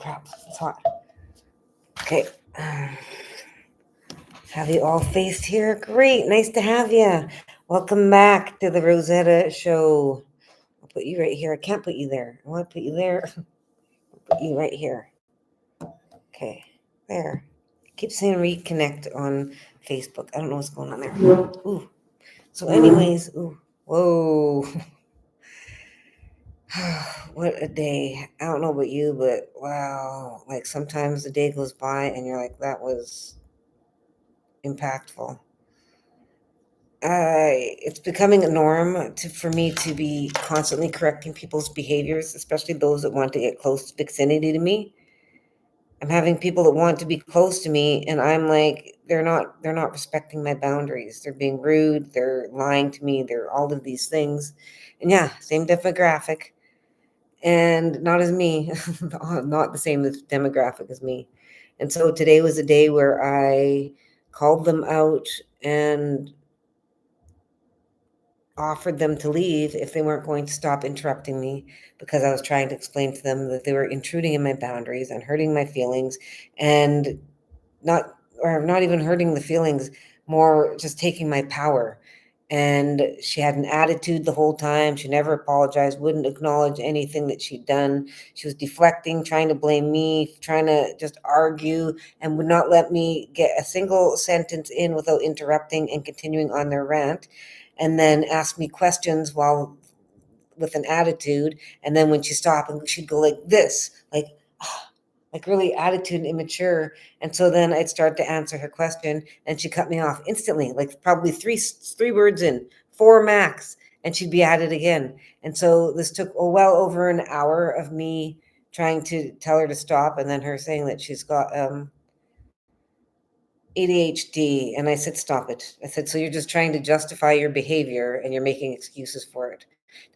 crap, it's hot. Okay. Have you all faced here? Great, nice to have you. Welcome back to the Rosetta show. I'll put you right here. I can't put you there. I want to put you there. I'll put you right here. Okay, there. I keep saying reconnect on Facebook. I don't know what's going on there. Ooh. So anyways, ooh, whoa. What a day. I don't know about you, but wow. Like sometimes the day goes by and you're like, that was impactful. It's becoming a norm for me to be constantly correcting people's behaviors, especially those that want to get close to vicinity to me. I'm having people that want to be close to me, and I'm like, they're not respecting my boundaries. They're being rude. They're lying to me. They're all of these things, and yeah, same demographic, and not as me, not the same demographic as me. And so today was a day where I called them out and offered them to leave if they weren't going to stop interrupting me, because I was trying to explain to them that they were intruding in my boundaries and hurting my feelings, and not even hurting the feelings, more just taking my power. And she had an attitude the whole time. She never apologized, wouldn't acknowledge anything that she'd done. She was deflecting, trying to blame me, trying to just argue, and would not let me get a single sentence in without interrupting and continuing on their rant, and then ask me questions while with an attitude. And then when she stopped, and she'd go like this, like really attitude and immature. And so then I'd start to answer her question, and she cut me off instantly, like probably three words in, four max, and she'd be at it again. And so this took well over an hour of me trying to tell her to stop, and then her saying that she's got ADHD. And I said, stop it. I said, so you're just trying to justify your behavior and you're making excuses for it.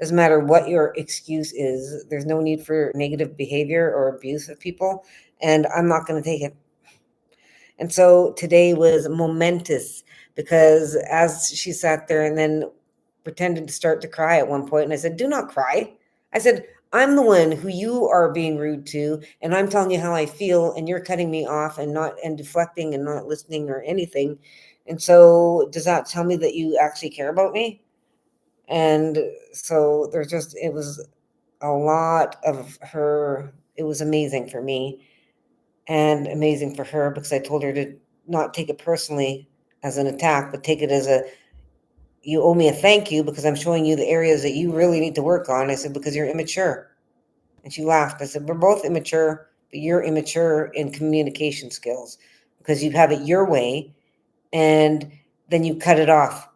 Doesn't matter what your excuse is. There's no need for negative behavior or abuse of people. And I'm not going to take it. And so today was momentous, because as she sat there and then pretended to start to cry at one point, and I said, do not cry. I said, I'm the one who you are being rude to, and I'm telling you how I feel, and you're cutting me off and deflecting and not listening or anything. And so does that tell me that you actually care about me? And so it was a lot of her. It was amazing for me and amazing for her, because I told her to not take it personally as an attack, but take it as you owe me a thank you, because I'm showing you the areas that you really need to work on. I said, because you're immature. And she laughed. I said, we're both immature, but you're immature in communication skills, because you have it your way, and then you cut it off.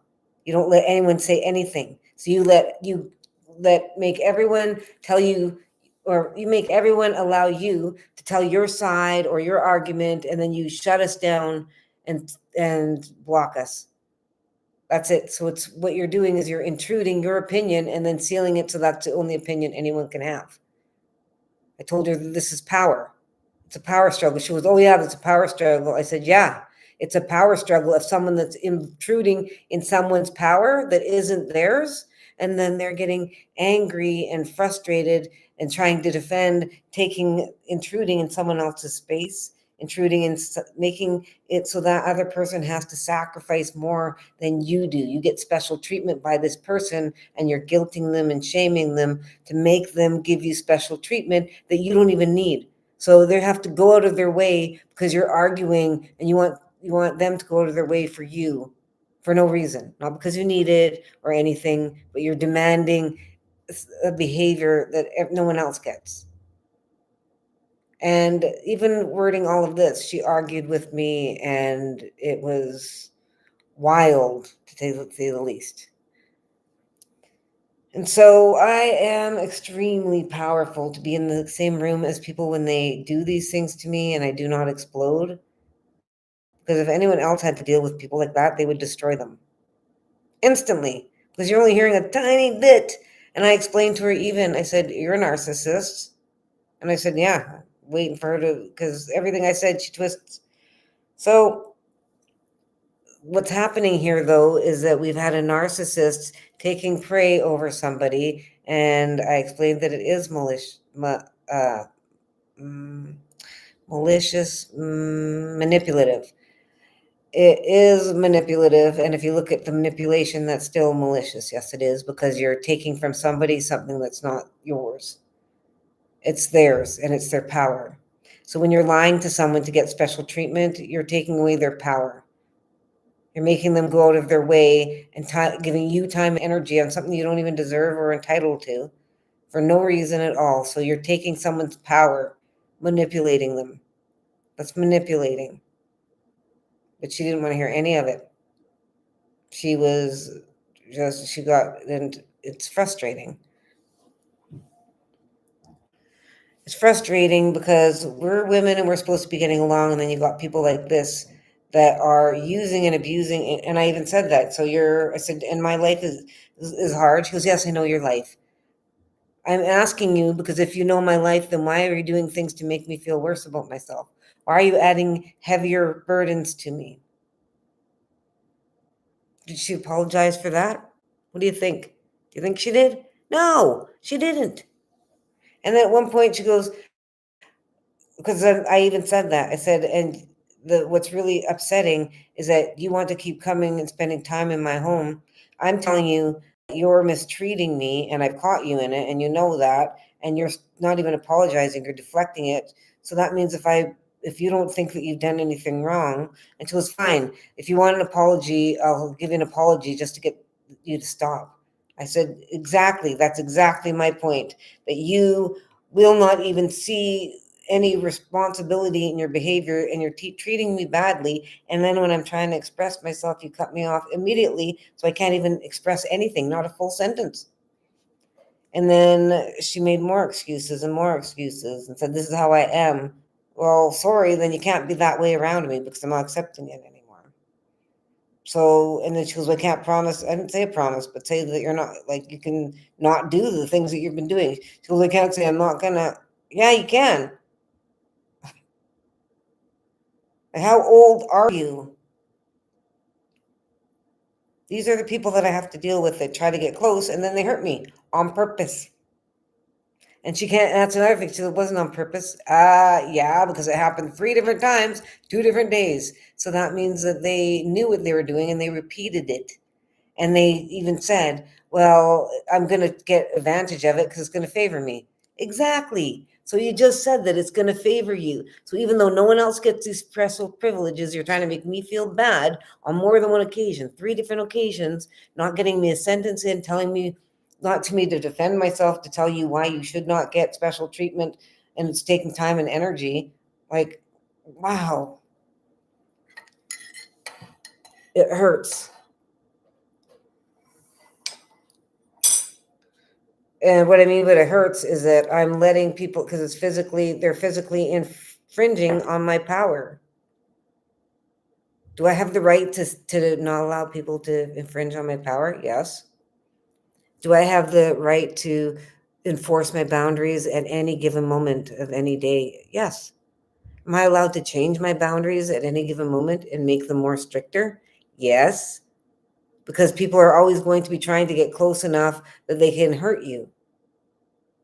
You don't let anyone say anything. So make everyone tell you, or you make everyone allow you to tell your side or your argument, and then you shut us down and block us. That's it. So it's what you're doing is you're intruding your opinion and then sealing it so that's the only opinion anyone can have. I told her that this is power. It's a power struggle. She goes, oh yeah, that's a power struggle. I said, yeah, it's a power struggle of someone that's intruding in someone's power that isn't theirs. And then they're getting angry and frustrated and trying to defend, intruding in someone else's space, intruding in making it so that other person has to sacrifice more than you do. You get special treatment by this person, and you're guilting them and shaming them to make them give you special treatment that you don't even need. So they have to go out of their way because you're arguing, and you want them to go out of their way for you for no reason, not because you need it or anything, but you're demanding a behavior that no one else gets. And even wording all of this, she argued with me, and it was wild, to say the least. And so I am extremely powerful to be in the same room as people when they do these things to me, and I do not explode. Because if anyone else had to deal with people like that, they would destroy them instantly, because you're only hearing a tiny bit. And I explained to her, I said, you're a narcissist. And I said, yeah, waiting for her to, because everything I said, she twists. So what's happening here, though, is that we've had a narcissist taking prey over somebody. And I explained that it is malicious. Malicious, manipulative. It is manipulative, and if you look at the manipulation, that's still malicious. Yes, it is, because you're taking from somebody something that's not yours. It's theirs, and it's their power. So when you're lying to someone to get special treatment, you're taking away their power. You're making them go out of their way and giving you time and energy on something you don't even deserve or entitled to for no reason at all. So you're taking someone's power, manipulating them. That's manipulating. But she didn't want to hear any of it. She was she got, and it's frustrating. It's frustrating because we're women and we're supposed to be getting along, and then you got people like this that are using and abusing. And I even said that. So I said, and my life is hard. She goes, yes, I know your life. I'm asking you because if you know my life, then why are you doing things to make me feel worse about myself? Why are you adding heavier burdens to me? Did she apologize for that? What do you think? Do you think she did? No, she didn't. And then at one point she goes, because then I even said that. I said, and what's really upsetting is that you want to keep coming and spending time in my home. I'm telling you that you're mistreating me, and I've caught you in it, and you know that, and you're not even apologizing, you're deflecting it. So that means if you don't think that you've done anything wrong, and she was fine. If you want an apology, I'll give you an apology just to get you to stop. I said, exactly. That's exactly my point. That you will not even see any responsibility in your behavior, and you're treating me badly. And then when I'm trying to express myself, you cut me off immediately. So I can't even express anything, not a full sentence. And then she made more excuses and said, this is how I am. Well, sorry, then you can't be that way around me because I'm not accepting it anymore. So, and then she goes, well, I can't promise. I didn't say a promise, but say that you're not, like, you can not do the things that you've been doing. She goes, I can't say I'm not gonna. Yeah, you can. How old are you? These are the people that I have to deal with that try to get close and then they hurt me on purpose. And she can't, that's another thing. She said, it wasn't on purpose. Yeah, because it happened 3 different times, 2 different days. So that means that they knew what they were doing and they repeated it. And they even said, well, I'm going to get advantage of it because it's going to favor me. Exactly. So you just said that it's going to favor you. So even though no one else gets these special privileges, you're trying to make me feel bad on more than one occasion, 3 different occasions, not getting me a sentence in, telling me not to me to defend myself, to tell you why you should not get special treatment. And it's taking time and energy. Like, wow, it hurts. And what I mean by it hurts is that I'm letting people, because they're physically infringing on my power. Do I have the right to not allow people to infringe on my power? Yes. Do I have the right to enforce my boundaries at any given moment of any day? Yes. Am I allowed to change my boundaries at any given moment and make them more stricter? Yes. Because people are always going to be trying to get close enough that they can hurt you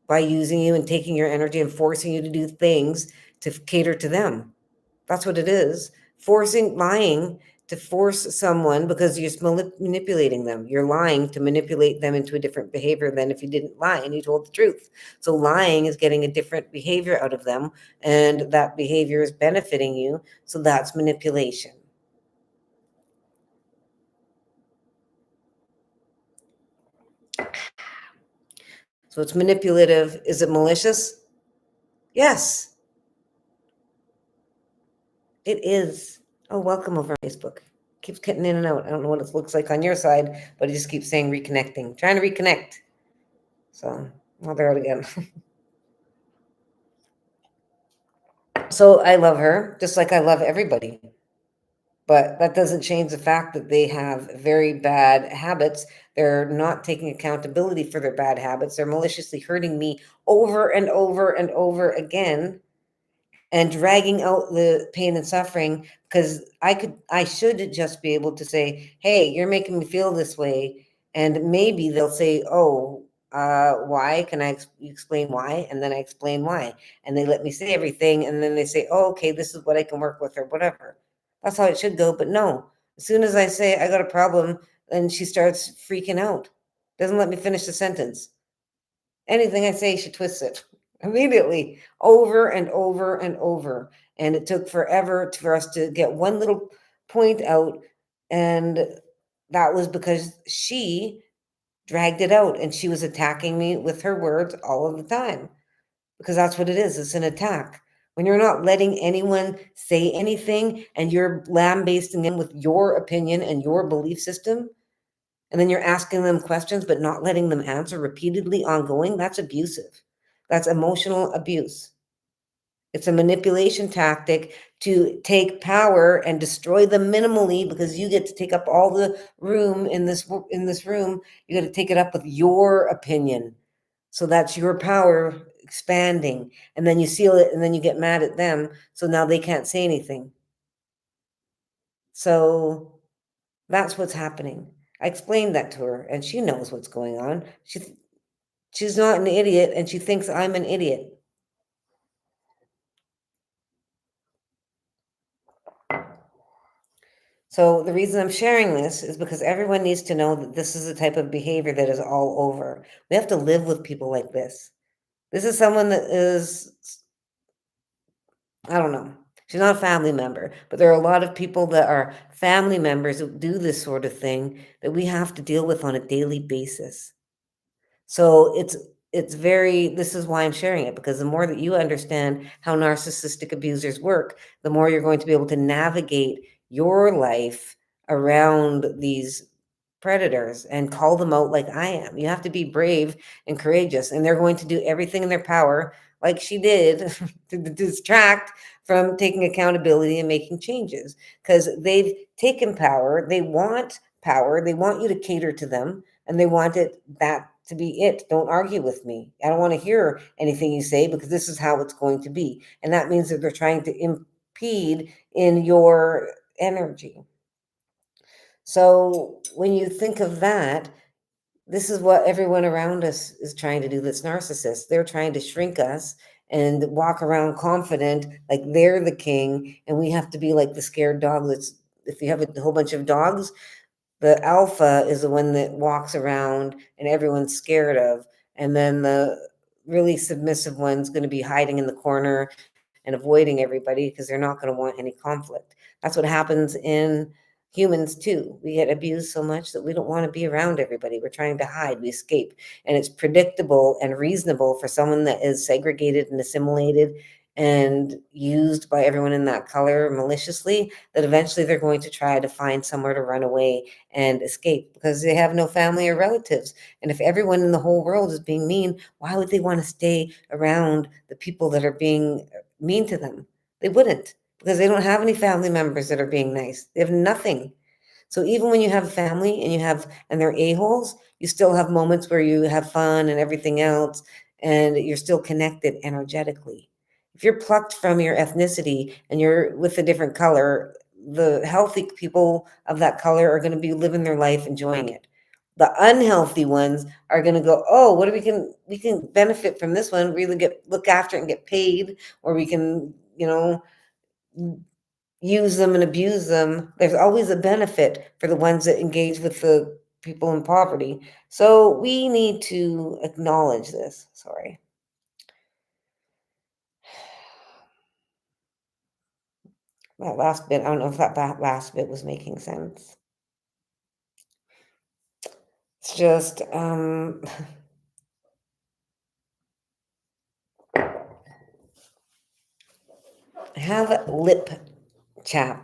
by using you and taking your energy and forcing you to do things to cater to them. That's what it is. Lying to force someone because you're manipulating them. You're lying to manipulate them into a different behavior than if you didn't lie and you told the truth. So lying is getting a different behavior out of them, and that behavior is benefiting you. So that's manipulation. So it's manipulative. Is it malicious? Yes, it is. Oh, welcome over on Facebook. Keeps getting in and out. I don't know what it looks like on your side, but it just keeps saying reconnecting. Trying to reconnect. So, well, they're out again. So I love her, just like I love everybody. But that doesn't change the fact that they have very bad habits. They're not taking accountability for their bad habits. They're maliciously hurting me over and over and over again, and dragging out the pain and suffering, because I should just be able to say, hey, you're making me feel this way. And maybe they'll say, oh, Why? Can you explain why? And then I explain why. And they let me say everything. And then they say, oh, okay, this is what I can work with or whatever. That's how it should go. But no, as soon as I say I got a problem, then she starts freaking out. Doesn't let me finish the sentence. Anything I say, she twists it immediately, over and over and over. And it took forever for us to get one little point out. And that was because she dragged it out and she was attacking me with her words all of the time, because that's what it is. It's an attack. When you're not letting anyone say anything and you're lambasting them with your opinion and your belief system, and then you're asking them questions but not letting them answer repeatedly, ongoing, that's abusive. That's emotional abuse. It's a manipulation tactic to take power and destroy them minimally, because you get to take up all the room in this room. You got to take it up with your opinion. So that's your power expanding, and then you seal it, and then you get mad at them. So now they can't say anything. So that's what's happening. I explained that to her, and she knows what's going on. She's not an idiot, and she thinks I'm an idiot. So the reason I'm sharing this is because everyone needs to know that this is the type of behavior that is all over. We have to live with people like this. This is someone that is, I don't know. She's not a family member, but there are a lot of people that are family members who do this sort of thing that we have to deal with on a daily basis. So it's very, this is why I'm sharing it, because the more that you understand how narcissistic abusers work, the more you're going to be able to navigate your life around these predators and call them out like I am. You have to be brave and courageous, and they're going to do everything in their power, like she did, to distract from taking accountability and making changes, because they've taken power. They want power. They want you to cater to them, and they want it that to be it. Don't argue with me. I don't want to hear anything you say, because this is how it's going to be. And that means that they're trying to impede in your energy. So when you think of that, this is what everyone around us is trying to do that's narcissists. They're trying to shrink us and walk around confident like they're the king, and we have to be like the scared dog. That's, if you have a whole bunch of dogs, the alpha is the one that walks around and everyone's scared of, and then the really submissive one's going to be hiding in the corner and avoiding everybody because they're not going to want any conflict. That's what happens in humans too. We get abused so much that we don't want to be around everybody. We're trying to hide, we escape. And it's predictable and reasonable for someone that is segregated and assimilated and used by everyone in that color maliciously, that eventually they're going to try to find somewhere to run away and escape, because they have no family or relatives. And if everyone in the whole world is being mean, why would they want to stay around the people that are being mean to them? They wouldn't, because they don't have any family members that are being nice. They have nothing. So even when you have family and and they're a-holes, you still have moments where you have fun and everything else, and you're still connected energetically. If you're plucked from your ethnicity and you're with a different color, the healthy people of that color are going to be living their life enjoying it. The unhealthy ones are going to go, oh, what do we can benefit from this one, really get look after it and get paid, or we can, use them and abuse them. There's always a benefit for the ones that engage with the people in poverty. So we need to acknowledge this. Sorry. That last bit, I don't know if last bit was making sense. It's just, have lip chap.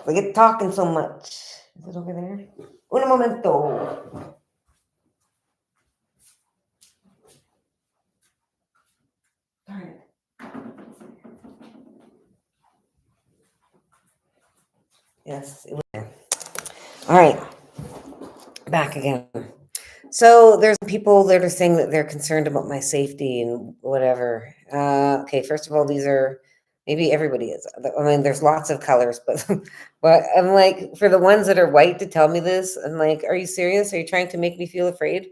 We get talking so much. Is it over there? Un momento. Darn it. Yes, it was there. All right, back again. So there's people that are saying that they're concerned about my safety and whatever. Okay, first of all, these are, maybe everybody is. I mean, there's lots of colors, but but I'm like, for the ones that are white to tell me this, I'm like, are you serious? Are you trying to make me feel afraid?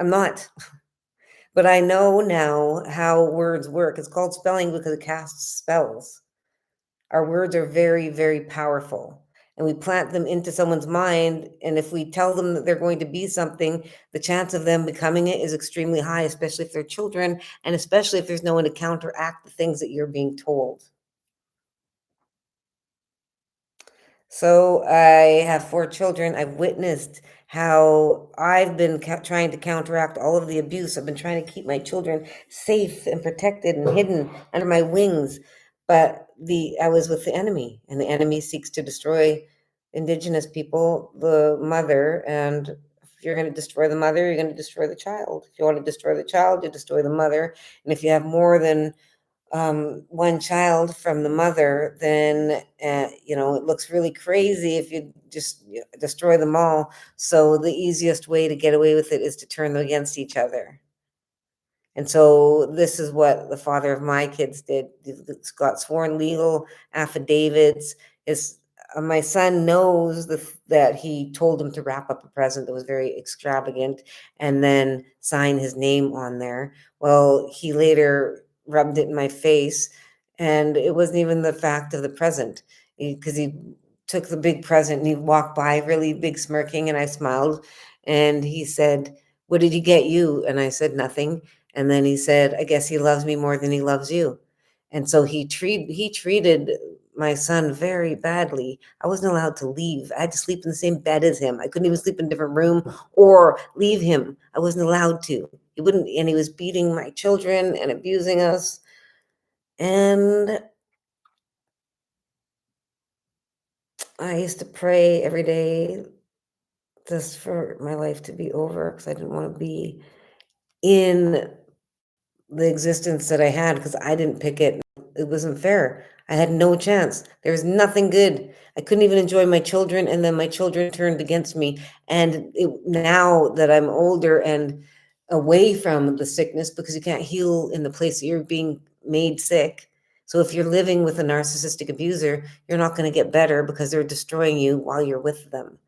I'm not. But I know now how words work. It's called spelling because it casts spells. Our words are very, very powerful. And we plant them into someone's mind. And if we tell them that they're going to be something, the chance of them becoming it is extremely high, especially if they're children, and especially if there's no one to counteract the things that you're being told. So I have 4 children. I've witnessed how I've been trying to counteract all of the abuse. I've been trying to keep my children safe and protected and hidden under my wings. But the I was with the enemy, and the enemy seeks to destroy indigenous people, the mother. And if you're going to destroy the mother, you're going to destroy the child. If you want to destroy the child, you destroy the mother. And if you have more than one child from the mother, then it looks really crazy if you just destroy them all. So the easiest way to get away with it is to turn them against each other. And so this is what the father of my kids did. He's got sworn legal affidavits. His My son knows that he told him to wrap up a present that was very extravagant and then sign his name on there. Well, he later rubbed it in my face, and it wasn't even the fact of the present, because he took the big present and he walked by really big smirking, and I smiled, and he said, "What did he get you?" And I said, "Nothing." And then he said, "I guess he loves me more than he loves you." And so he treated my son very badly. I wasn't allowed to leave. I had to sleep in the same bed as him. I couldn't even sleep in a different room or leave him. I wasn't allowed to. He wouldn't, and he was beating my children and abusing us. And I used to pray every day just for my life to be over, because I didn't want to be in the existence that I had, because I didn't pick it. It wasn't fair. I had no chance. There was nothing good. I couldn't even enjoy my children, and then my children turned against me. And now that I'm older and away from the sickness, because you can't heal in the place that you're being made sick. So if you're living with a narcissistic abuser, you're not going to get better, because they're destroying you while you're with them.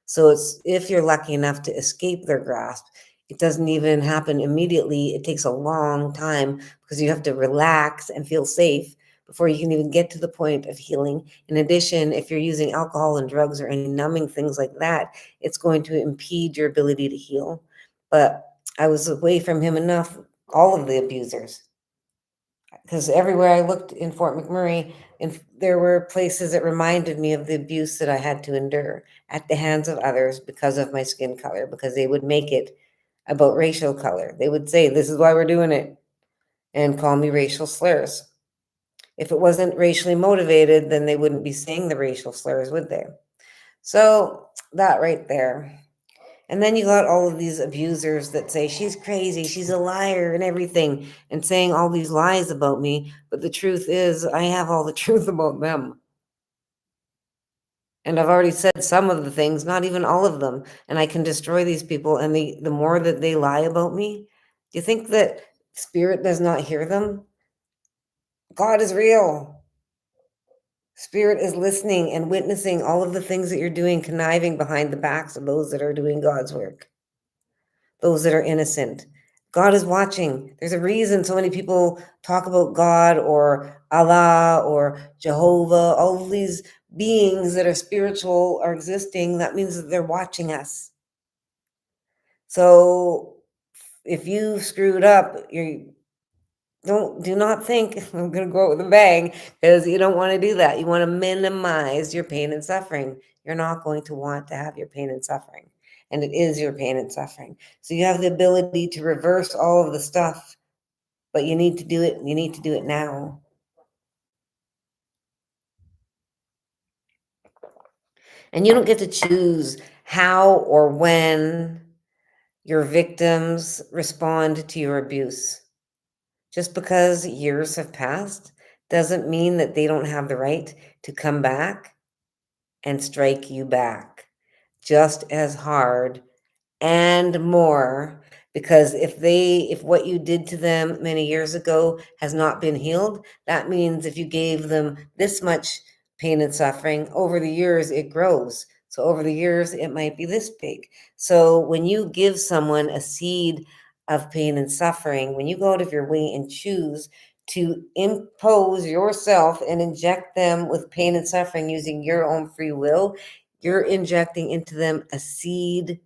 So it's, if you're lucky enough to escape their grasp, it doesn't even happen immediately. It takes a long time, because you have to relax and feel safe before you can even get to the point of healing. In addition, if you're using alcohol and drugs or any numbing things like that, it's going to impede your ability to heal. But I was away from him enough, all of the abusers, because everywhere I looked in Fort McMurray, and there were places that reminded me of the abuse that I had to endure at the hands of others because of my skin color, because they would make it about racial color. They would say, "This is why we're doing it," and call me racial slurs. If it wasn't racially motivated, then they wouldn't be saying the racial slurs, would they? So that right there. And then you got all of these abusers that say, "She's crazy, she's a liar," and everything, and saying all these lies about me. But the truth is, I have all the truth about them. And I've already said some of the things, not even all of them. And I can destroy these people. And the more that they lie about me, do you think that spirit does not hear them? God is real. Spirit is listening and witnessing all of the things that you're doing, conniving behind the backs of those that are doing God's work, those that are innocent. God is watching. There's a reason so many people talk about God or Allah or Jehovah, all of these beings that are spiritual are existing. That means that they're watching us. So if you screwed up, do not think I'm going to go out with a bang, because you don't want to do that. You want to minimize your pain and suffering. You're not going to want to have your pain and suffering. And it is your pain and suffering. So you have the ability to reverse all of the stuff, but you need to do it. You need to do it now. And you don't get to choose how or when your victims respond to your abuse. Just because years have passed doesn't mean that they don't have the right to come back and strike you back just as hard and more. Because if what you did to them many years ago has not been healed, that means if you gave them this much pain and suffering over the years, it grows. So over the years, it might be this big. So when you give someone a seed of pain and suffering, when you go out of your way and choose to impose yourself and inject them with pain and suffering using your own free will, you're injecting into them a seed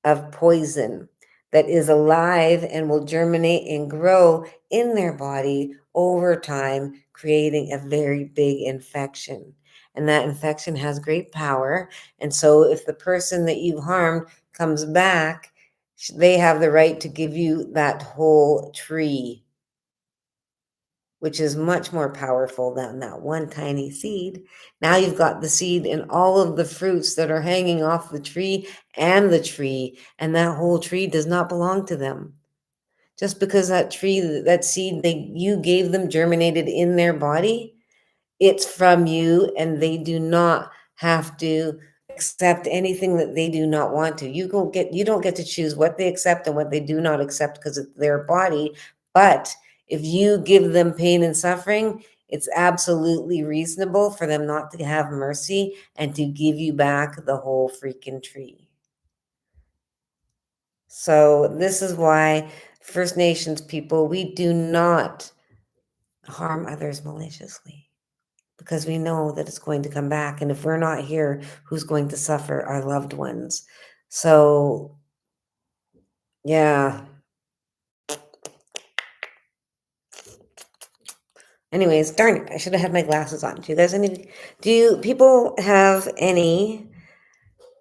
of poison that is alive and will germinate and grow in their body over time, creating a very big infection. And that infection has great power. And so, if the person that you've harmed comes back, they have the right to give you that whole tree, which is much more powerful than that one tiny seed. Now you've got the seed and all of the fruits that are hanging off the tree, and that whole tree does not belong to them. Just because that tree, that seed you gave them germinated in their body, it's from you, and they do not have to accept anything that they do not want to. You don't get to choose what they accept and what they do not accept because it's their body. But if you give them pain and suffering, it's absolutely reasonable for them not to have mercy and to give you back the whole freaking tree. So this is why First Nations people, we do not harm others maliciously, because we know that it's going to come back. And if we're not here, who's going to suffer? Our loved ones. So, yeah. Anyways, darn it, I should have had my glasses on. Do people have any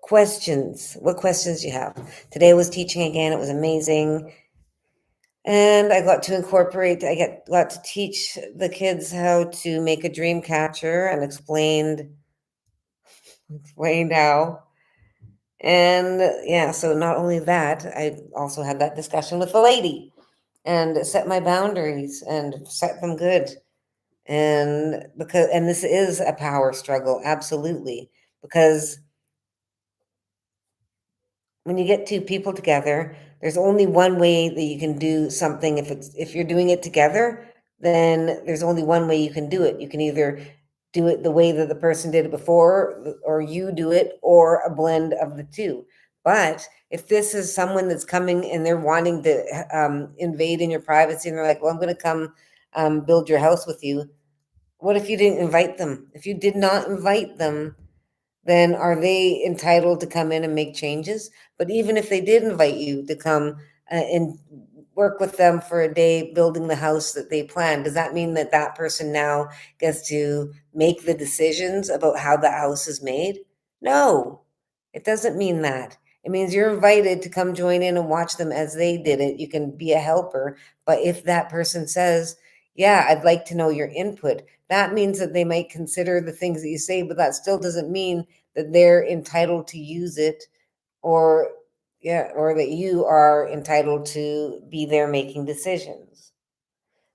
questions? What questions do you have? Today I was teaching again. It was amazing. And I got to got to teach the kids how to make a dream catcher and explained how. And yeah, so not only that, I also had that discussion with the lady and set my boundaries and set them good. And this is a power struggle, absolutely. Because when you get two people together, there's only one way that you can do something. If you're doing it together, then there's only one way you can do it. You can either do it the way that the person did it before, or you do it, or a blend of the two. But if this is someone that's coming and they're wanting to invade in your privacy, and they're like, well, I'm going to come build your house with you. What if you didn't invite them? If you did not invite them, then are they entitled to come in and make changes? But even if they did invite you to come and work with them for a day building the house that they planned, does that mean that that person now gets to make the decisions about how the house is made? No, it doesn't mean that. It means you're invited to come join in and watch them as they did it. You can be a helper. But if that person says, yeah, I'd like to know your input, that means that they might consider the things that you say, but that still doesn't mean that they're entitled to use it, or yeah, or that you are entitled to be there making decisions.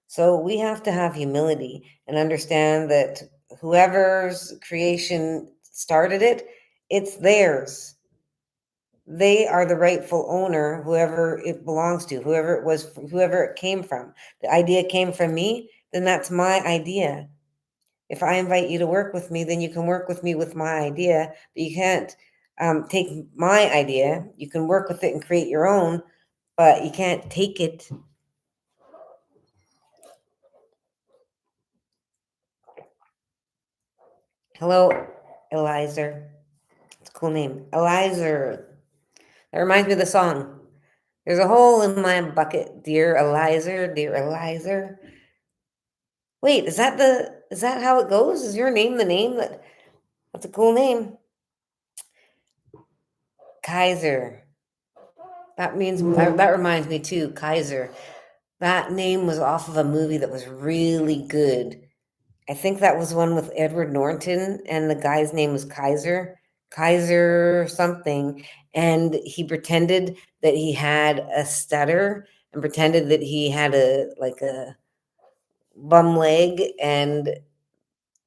So we have to have humility and understand that whoever's creation started it, it's theirs. They are the rightful owner, whoever it belongs to, whoever it came from. The idea came from me, then that's my idea. If I invite you to work with me, then you can work with me with my idea, but you can't take my idea. You can work with it and create your own, but you can't take it. Hello, Eliza. It's a cool name. Eliza. That reminds me of the song. There's a hole in my bucket, dear Eliza, dear Eliza. Wait, is that how it goes? Is your name the name that's a cool name? Kaiser. That reminds me too, Kaiser. That name was off of a movie that was really good. I think that was one with Edward Norton, and the guy's name was Kaiser something. And he pretended that he had a stutter and pretended that he had a bum leg, and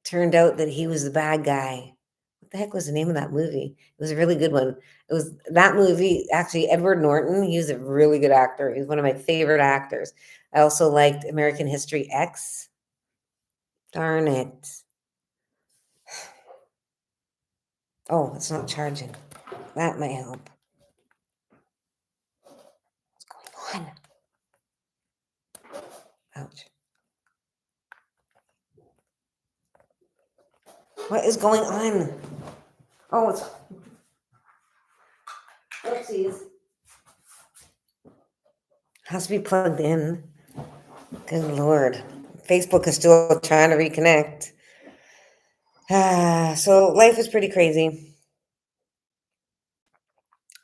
turned out that he was the bad guy. What the heck was the name of that movie? It was a really good one. It was that movie, actually, Edward Norton. He was a really good actor. He was one of my favorite actors. I also liked American History X. Darn it. Oh, it's not charging. That might help. What's going on? Ouch. What is going on? Oh, it's oopsies. Has to be plugged in. Good Lord. Facebook is still trying to reconnect. So life is pretty crazy.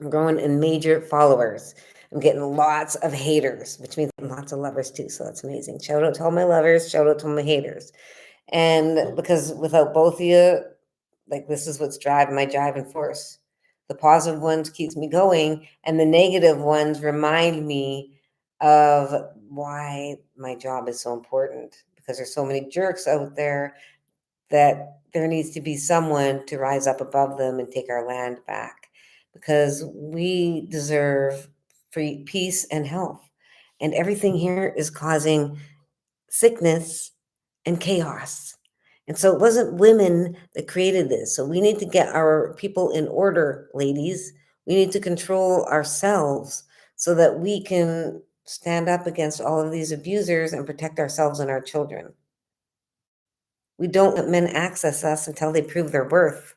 I'm growing in major followers. I'm getting lots of haters, which means lots of lovers too. So that's amazing. Shout out to all my lovers. Shout out to my haters. And because without both of you, like this is what's driving my driving force. The positive ones keeps me going, and the negative ones remind me of why my job is so important. Because there's so many jerks out there that there needs to be someone to rise up above them and take our land back because we deserve free peace and health. And everything here is causing sickness and chaos. And so it wasn't women that created this. So we need to get our people in order, ladies. We need to control ourselves so that we can stand up against all of these abusers and protect ourselves and our children. We don't let men access us until they prove their worth.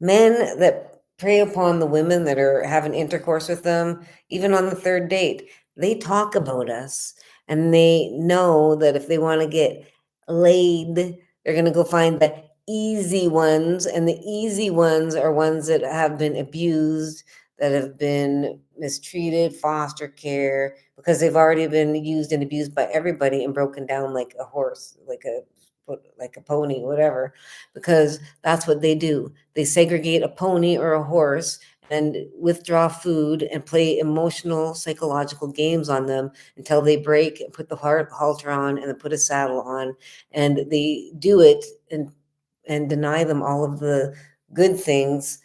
Men that prey upon the women that are having intercourse with them, even on the third date, they talk about us and they know that if they want to get laid, they're going to go find the easy ones. And the easy ones are ones that have been abused, that have been mistreated, foster care, because they've already been used and abused by everybody and broken down like a horse, like a pony, whatever, because that's what they do. They segregate a pony or a horse and withdraw food and play emotional, psychological games on them until they break and put the halter on and then put a saddle on. And they do it and deny them all of the good things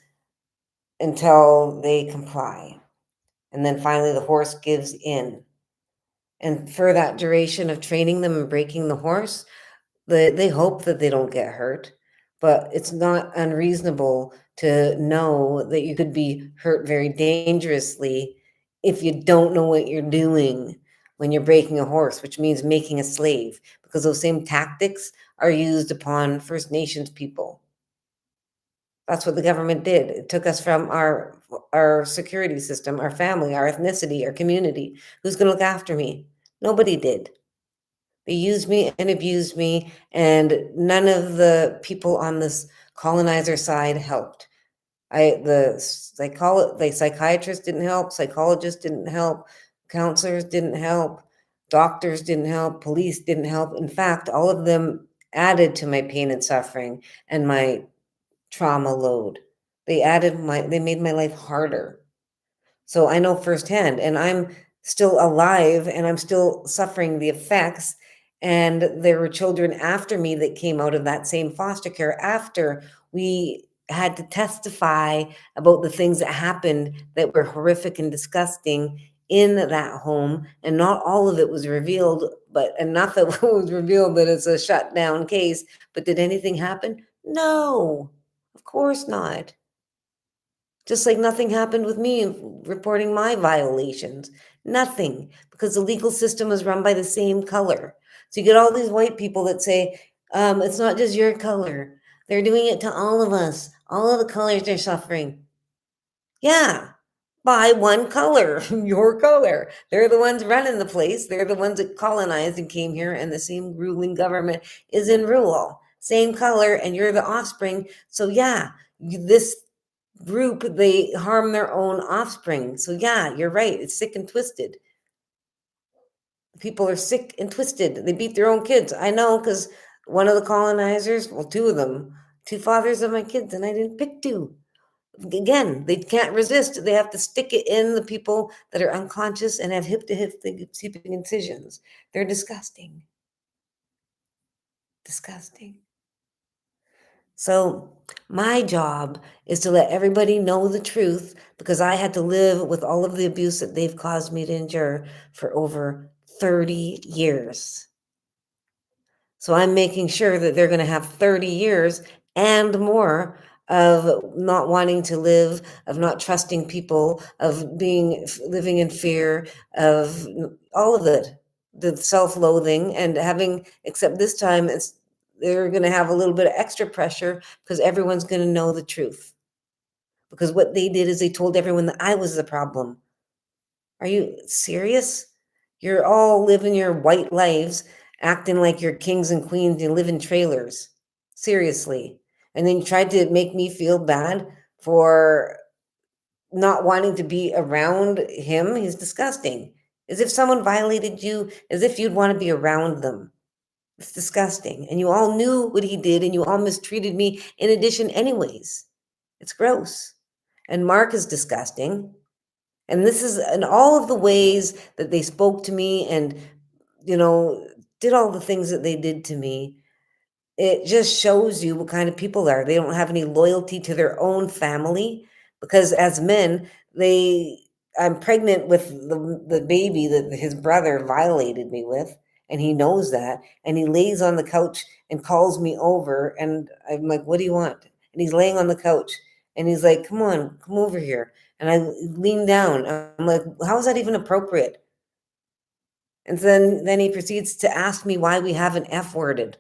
until they comply. And then finally, the horse gives in. And for that duration of training them and breaking the horse, they hope that they don't get hurt, but it's not unreasonable to know that you could be hurt very dangerously if you don't know what you're doing when you're breaking a horse, which means making a slave, because those same tactics are used upon First Nations people. That's what the government did. It took us from our security system, our family, our ethnicity, our community. Who's going to look after me? Nobody did. They used me and abused me, and none of the people on this colonizer side helped. The psychiatrists didn't help, psychologists didn't help, counselors didn't help, doctors didn't help, police didn't help. In fact, all of them added to my pain and suffering and my trauma load. They made my life harder. So I know firsthand, and I'm still alive and I'm still suffering the effects. And there were children after me that came out of that same foster care after we had to testify about the things that happened that were horrific and disgusting in that home. And not all of it was revealed, but enough of it was revealed that it's a shut down case. But did anything happen? No, of course not. Just like nothing happened with me reporting my violations. Nothing, because the legal system is run by the same color. So you get all these white people that say, it's not just your color. They're doing it to all of us. All of the colors are suffering. Yeah, by one color, your color. They're the ones running the place. They're the ones that colonized and came here, and the same ruling government is in rule. Same color, and you're the offspring. So yeah, this group, they harm their own offspring. So yeah, you're right. It's sick and twisted. People are sick and twisted. They beat their own kids. I know, because one of the colonizers, well, two of them, two fathers of my kids, and I didn't pick two. Again, they can't resist. They have to stick it in the people that are unconscious and have hip to hip sleeping incisions. They're disgusting. Disgusting. So my job is to let everybody know the truth, because I had to live with all of the abuse that they've caused me to endure for over 30 years. So I'm making sure that they're going to have 30 years and more of not wanting to live, of not trusting people, of living in fear, of all of it, the self-loathing and having, except this time they're going to have a little bit of extra pressure because everyone's going to know the truth. Because what they did is they told everyone that I was the problem. Are you serious? You're all living your white lives, acting like you're kings and queens and live in trailers. Seriously. And then you tried to make me feel bad for not wanting to be around him. He's disgusting. As if someone violated you, as if you'd want to be around them. It's disgusting. And you all knew what he did and you all mistreated me in addition, anyways. It's gross. And Mark is disgusting. And this is in all of the ways that they spoke to me and, you know, did all the things that they did to me. It just shows you what kind of people they are. They don't have any loyalty to their own family because as men, they I'm pregnant with the baby that his brother violated me with, and he knows that, and he lays on the couch and calls me over, and I'm like, "What do you want?" And he's laying on the couch, and he's like, "Come on, come over here." And I lean down. I'm like, "How is that even appropriate?" And then he proceeds to ask me why we haven't F-worded.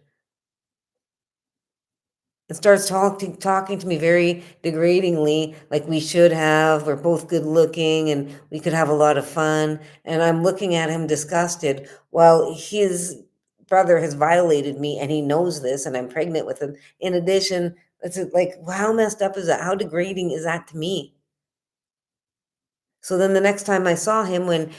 And starts talking to me very degradingly, like we should have. We're both good looking and we could have a lot of fun. And I'm looking at him disgusted while his brother has violated me and he knows this and I'm pregnant with him. In addition, it's like, how messed up is that? How degrading is that to me? So then the next time I saw him when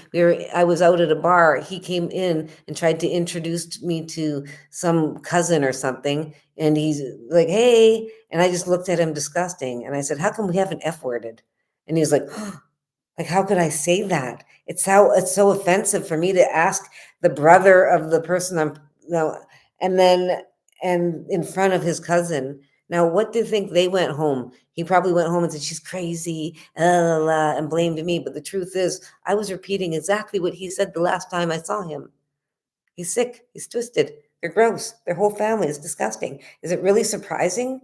I was out at a bar, he came in and tried to introduce me to some cousin or something, and he's like, "Hey," and I just looked at him disgusting, and I said, "How come we haven't F-worded?" And he was like, how could I say that? It's so offensive for me to ask the brother of the person I'm no, and then and in front of his cousin. Now, what do you think they went home? He probably went home and said, "She's crazy," and blamed me. But the truth is, I was repeating exactly what he said the last time I saw him. He's sick. He's twisted. They're gross. Their whole family is disgusting. Is it really surprising?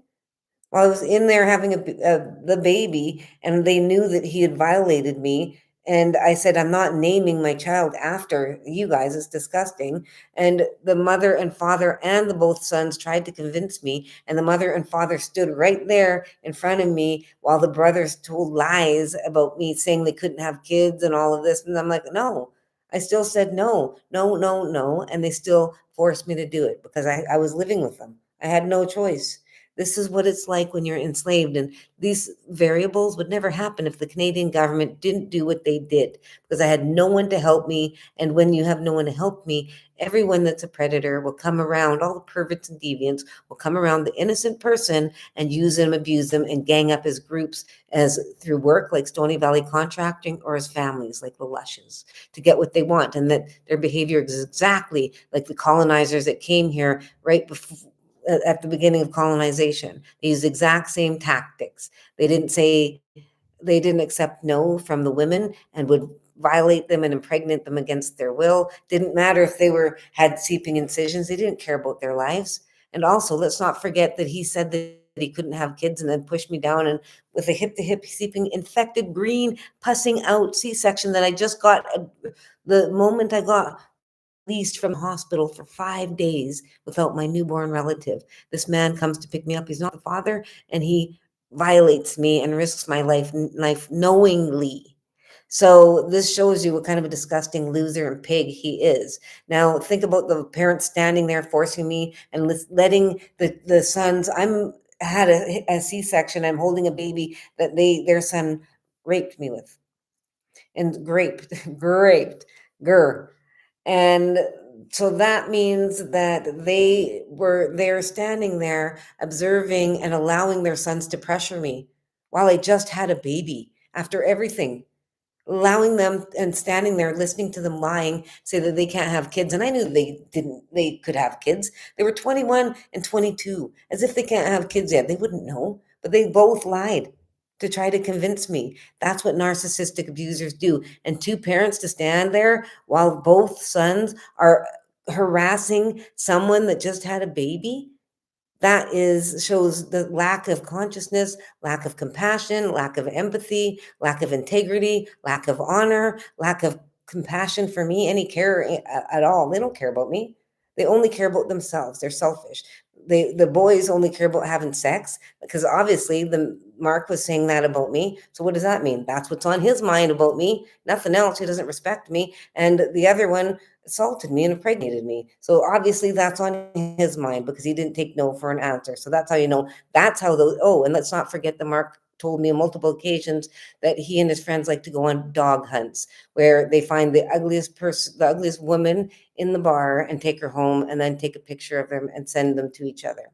While I was in there having the baby, and they knew that he had violated me. And I said, "I'm not naming my child after you guys. It's disgusting." And the mother and father and the both sons tried to convince me. And the mother and father stood right there in front of me while the brothers told lies about me, saying they couldn't have kids and all of this. And I'm like, no. I still said no, no, no, no. And they still forced me to do it because I was living with them. I had no choice. This is what it's like when you're enslaved. And these variables would never happen if the Canadian government didn't do what they did, because I had no one to help me. And when you have no one to help me, everyone that's a predator will come around, all the perverts and deviants will come around the innocent person and use them, abuse them, and gang up as groups, as through work like Stony Valley Contracting, or as families like the Lushes, to get what they want. And that their behavior is exactly like the colonizers that came here right before at the beginning of colonization. They used the exact same tactics. They didn't say they didn't accept no from the women and would violate them and impregnate them against their will. Didn't matter if they had seeping incisions. They didn't care about their lives. And also, let's not forget that he said that he couldn't have kids and then pushed me down and with a hip to hip seeping infected green pussing out C-section that I just got the moment I got released from the hospital for 5 days without my newborn relative. This man comes to pick me up. He's not the father, and he violates me and risks my life knowingly. So this shows you what kind of a disgusting loser and pig he is. Now think about the parents standing there forcing me and letting the sons. I'm had a C-section. I'm holding a baby that their son raped me with and graped, graped, grr. And so that means that they're standing there observing and allowing their sons to pressure me while I just had a baby after everything, allowing them and standing there listening to them lying, say that they can't have kids. And I knew they could have kids. They were 21 and 22, as if they can't have kids yet. They wouldn't know, but they both lied to try to convince me. That's what narcissistic abusers do. And two parents to stand there while both sons are harassing someone that just had a baby. that is shows the lack of consciousness, lack of compassion, lack of empathy, lack of integrity, lack of honor, lack of compassion for me, any care at all. They don't care about me. They only care about themselves. They're selfish. The boys only care about having sex because obviously the Mark was saying that about me. So what does that mean? That's what's on his mind about me. Nothing else. He doesn't respect me. And the other one assaulted me and impregnated me. So obviously that's on his mind because he didn't take no for an answer. So that's how you know. That's how those. Oh, and let's not forget the Mark told me on multiple occasions that he and his friends like to go on dog hunts where they find the ugliest person, the ugliest woman in the bar and take her home and then take a picture of them and send them to each other.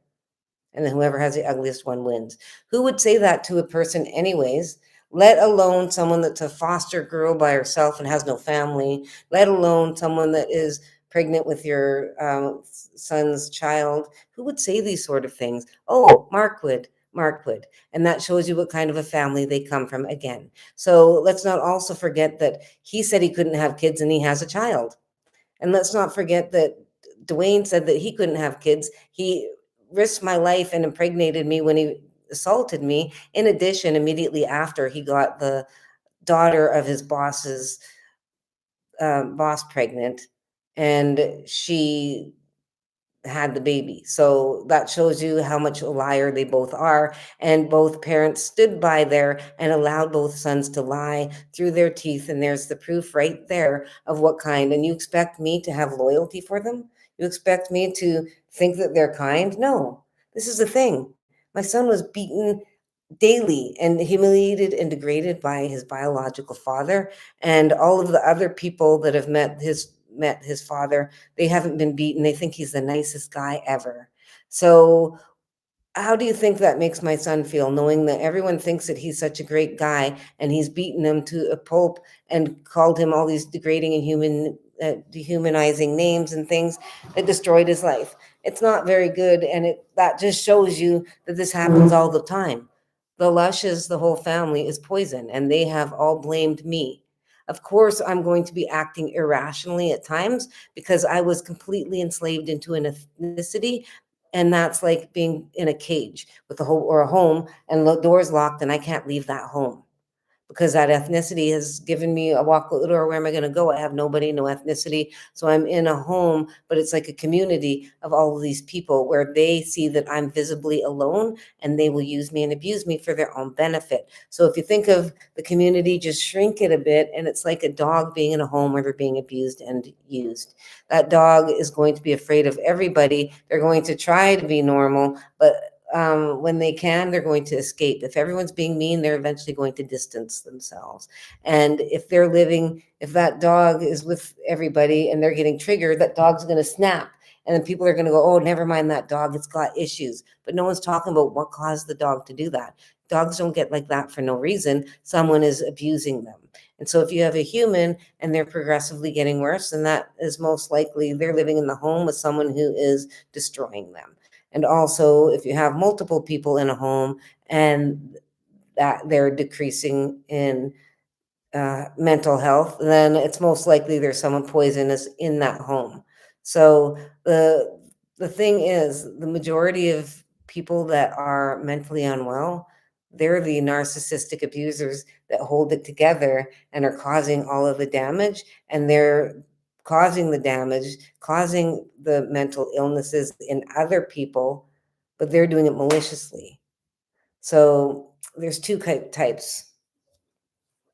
And then whoever has the ugliest one wins. Who would say that to a person, anyways? Let alone someone that's a foster girl by herself and has no family, let alone someone that is pregnant with your son's child. Who would say these sort of things? Oh, Mark would. Mark would. And that shows you what kind of a family they come from again. So let's not also forget that he said he couldn't have kids and he has a child. And let's not forget that Dwayne said that he couldn't have kids. He risked my life and impregnated me when he assaulted me. In addition, immediately after, he got the daughter of his boss pregnant, and she had the baby. So that shows you how much a liar they both are. And both parents stood by there and allowed both sons to lie through their teeth. And there's the proof right there of what kind. And you expect me to have loyalty for them? You expect me to think that they're kind? No. This is the thing. My son was beaten daily and humiliated and degraded by his biological father, and all of the other people that have met his father, they haven't been beaten. They think he's the nicest guy ever. So how do you think that makes my son feel, knowing that everyone thinks that he's such a great guy and he's beaten him to a pulp and called him all these degrading and dehumanizing names and things that destroyed his life? It's not very good, and that just shows you that this happens all the time. The Lushes, the whole family, is poison, and they have all blamed me. Of course, I'm going to be acting irrationally at times because I was completely enslaved into an ethnicity, and that's like being in a cage with a home or a home and the doors locked and I can't leave that home because that ethnicity has given me a walk out the door. Where am I going to go? I have nobody, no ethnicity. So I'm in a home, but it's like a community of all of these people where they see that I'm visibly alone and they will use me and abuse me for their own benefit. So if you think of the community, just shrink it a bit. And it's like a dog being in a home where they're being abused and used. That dog is going to be afraid of everybody. They're going to try to be normal, but when they can, they're going to escape. If everyone's being mean, they're eventually going to distance themselves. And if that dog is with everybody and they're getting triggered, that dog's going to snap. And then people are going to go, oh, never mind that dog. It's got issues. But no one's talking about what caused the dog to do that. Dogs don't get like that for no reason. Someone is abusing them. And so if you have a human and they're progressively getting worse, then that is most likely they're living in the home with someone who is destroying them. And also, if you have multiple people in a home and that they're decreasing in mental health, then it's most likely there's someone poisonous in that home. So the thing is, the majority of people that are mentally unwell, they're the narcissistic abusers that hold it together and are causing all of the damage, and they're causing the damage, causing the mental illnesses in other people, but they're doing it maliciously. So there's two types,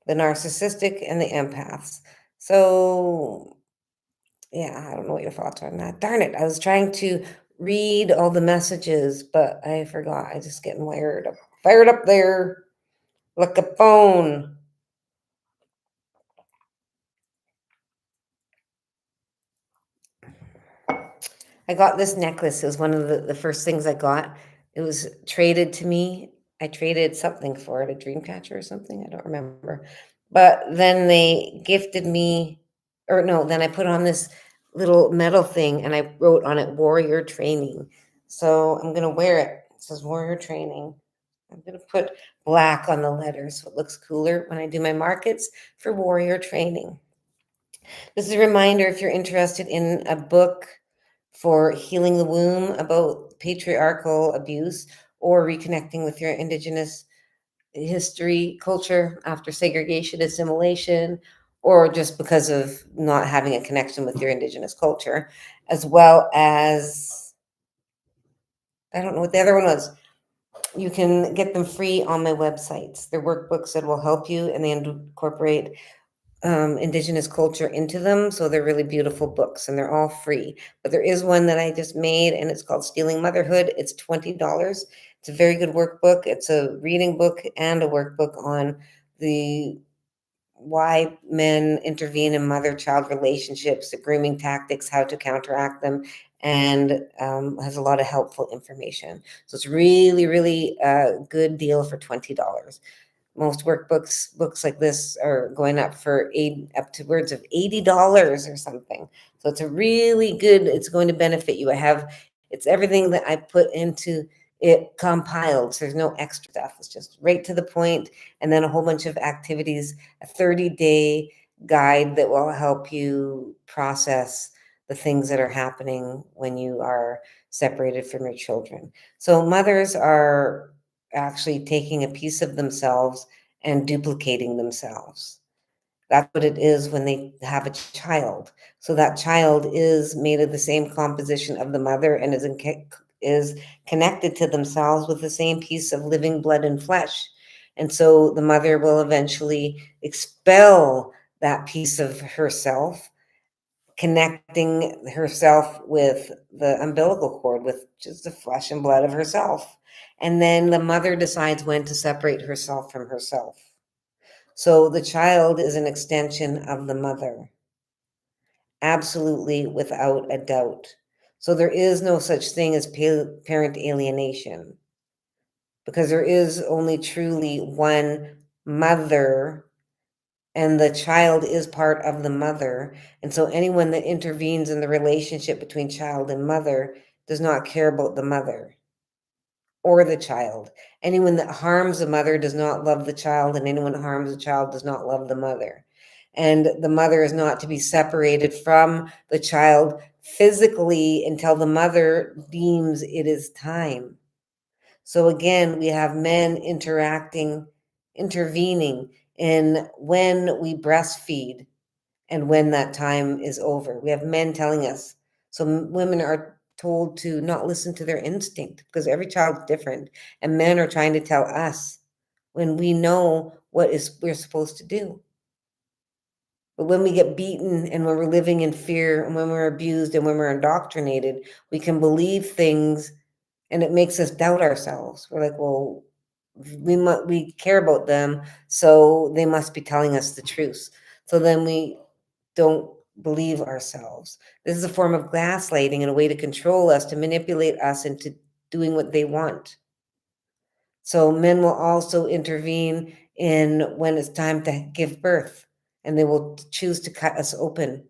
the narcissistic and the empaths. So, yeah, I don't know what your thoughts are on that. Darn it. I was trying to read all the messages, but I forgot. I just getting fired up there like a phone. I got this necklace. It was one of the first things I got. It was traded to me. I traded something for it, a dream catcher or something. I don't remember. But then they gifted me, or no, then I put on this little metal thing and I wrote on it warrior training. So I'm going to wear it. It says warrior training. I'm going to put black on the letters so it looks cooler when I do my markets for warrior training. This is a reminder if you're interested in a book for healing the womb about patriarchal abuse, or reconnecting with your Indigenous history, culture after segregation, assimilation, or just because of not having a connection with your Indigenous culture, as well as, I don't know what the other one was. You can get them free on my websites. They're workbooks that will help you, and they incorporate Indigenous culture into them. So they're really beautiful books, and they're all free. But there is one that I just made, and it's called Stealing Motherhood. It's $20. It's a very good workbook. It's a reading book and a workbook on the why men intervene in mother-child relationships, the grooming tactics, how to counteract them, and has a lot of helpful information. So it's really, really a good deal for $20. Most workbooks, books like this are going up for up to words of $80 or something. So it's a really good, it's going to benefit you. It's everything that I put into it compiled. So there's no extra stuff. It's just right to the point, and then a whole bunch of activities, a 30-day guide that will help you process the things that are happening when you are separated from your children. So mothers are actually taking a piece of themselves and duplicating themselves. That's what it is when they have a child. So that child is made of the same composition of the mother and is connected to themselves with the same piece of living blood and flesh. And so the mother will eventually expel that piece of herself, connecting herself with the umbilical cord, with just the flesh and blood of herself. And then the mother decides when to separate herself from herself. So the child is an extension of the mother, absolutely without a doubt. So there is no such thing as parent alienation, because there is only truly one mother, and the child is part of the mother. And so anyone that intervenes in the relationship between child and mother does not care about the mother or the child. Anyone that harms the mother does not love the child, and anyone that harms the child does not love the mother. And the mother is not to be separated from the child physically until the mother deems it is time. So again, we have men intervening in when we breastfeed and when that time is over. We have men telling us. So women are told to not listen to their instinct because every child's different, and men are trying to tell us when we know what is we're supposed to do. But when we get beaten and when we're living in fear and when we're abused and when we're indoctrinated, we can believe things, and it makes us doubt ourselves. We're like, well, we care about them, so they must be telling us the truth. So then we don't believe ourselves. This is a form of gaslighting and a way to control us, to manipulate us into doing what they want. So men will also intervene in when it's time to give birth, and they will choose to cut us open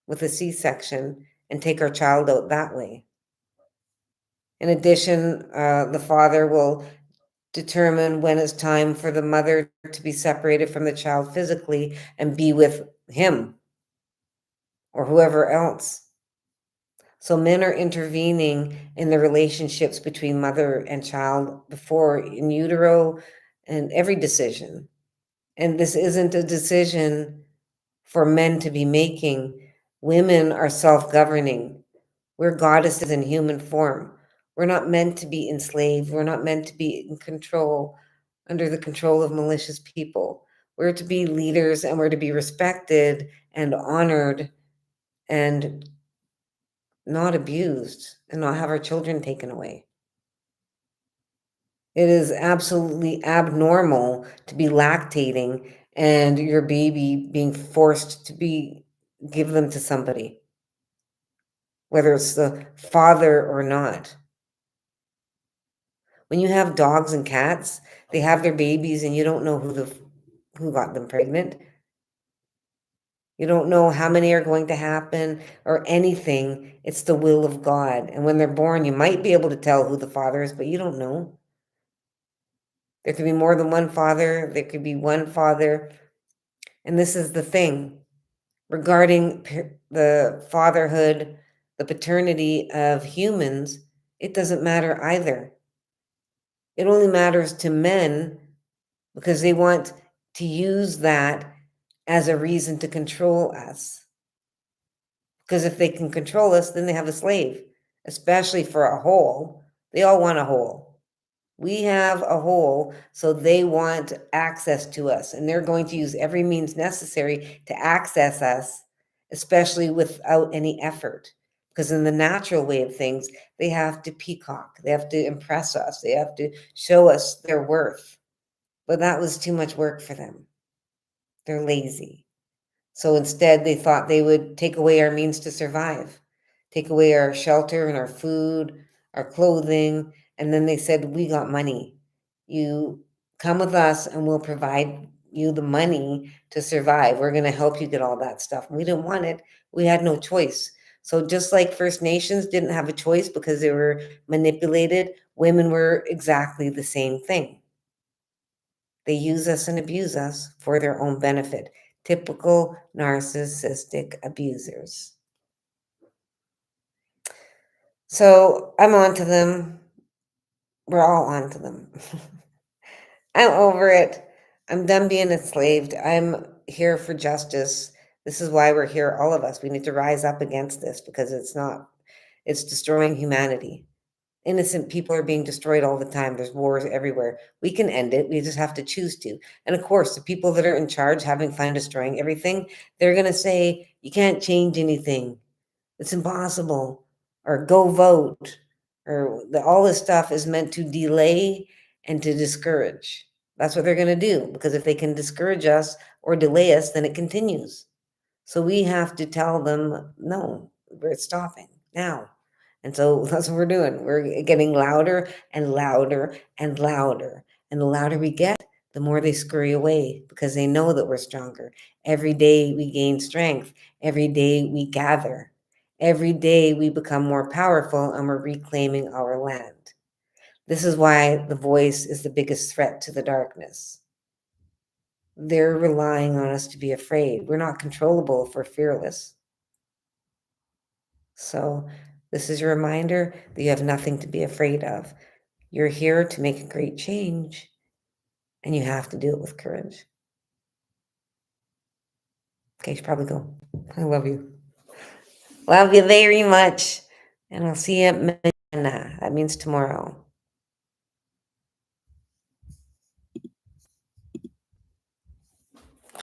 with a C-section and take our child out that way. In addition, the father will determine when it's time for the mother to be separated from the child physically and be with him or whoever else. So men are intervening in the relationships between mother and child before in utero and every decision. And this isn't a decision for men to be making. Women are self-governing. We're goddesses in human form. We're not meant to be enslaved. We're not meant to be in control, under the control of malicious people. We're to be leaders, and we're to be respected and honored and not abused and not have our children taken away. It is absolutely abnormal to be lactating and your baby being forced to give them to somebody, whether it's the father or not. When you have dogs and cats, they have their babies and you don't know who got them pregnant. You don't know how many are going to happen or anything. It's the will of God. And when they're born, you might be able to tell who the father is, but you don't know. There could be more than one father. There could be one father. And this is the thing regarding the fatherhood, the paternity of humans. it doesn't matter either. It only matters to men because they want to use that as a reason to control us. Because if they can control us, then they have a slave, especially for a whole. They all want a whole. We have a whole, so they want access to us, and they're going to use every means necessary to access us, especially without any effort. Because in the natural way of things, they have to peacock, they have to impress us, they have to show us their worth. But that was too much work for them. They're lazy. So instead, they thought they would take away our means to survive, take away our shelter and our food, our clothing. And then they said, we got money. You come with us and we'll provide you the money to survive. We're going to help you get all that stuff. And we didn't want it. We had no choice. So just like First Nations didn't have a choice because they were manipulated, women were exactly the same thing. They use us and abuse us for their own benefit. Typical narcissistic abusers. So I'm on to them. We're all on to them. I'm over it. I'm done being enslaved. I'm here for justice. This is why we're here, all of us. We need to rise up against this because it's destroying humanity. Innocent people are being destroyed all the time. There's wars everywhere. We can end it. We just have to choose to. And of course, the people that are in charge, having fun destroying everything, they're going to say, you can't change anything. It's impossible. Or go vote. Or all this stuff is meant to delay and to discourage. That's what they're going to do. Because if they can discourage us or delay us, then it continues. So we have to tell them, no, we're stopping now. And so that's what we're doing. We're getting louder and louder and louder. And the louder we get, the more they scurry away because they know that we're stronger. Every day we gain strength. Every day we gather. Every day we become more powerful and we're reclaiming our land. This is why the voice is the biggest threat to the darkness. They're relying on us to be afraid. We're not controllable if we're fearless. So this is your reminder that you have nothing to be afraid of. You're here to make a great change, and you have to do it with courage. Okay, you should probably go. I love you. Love you very much. And I'll see you at Manana. That means tomorrow.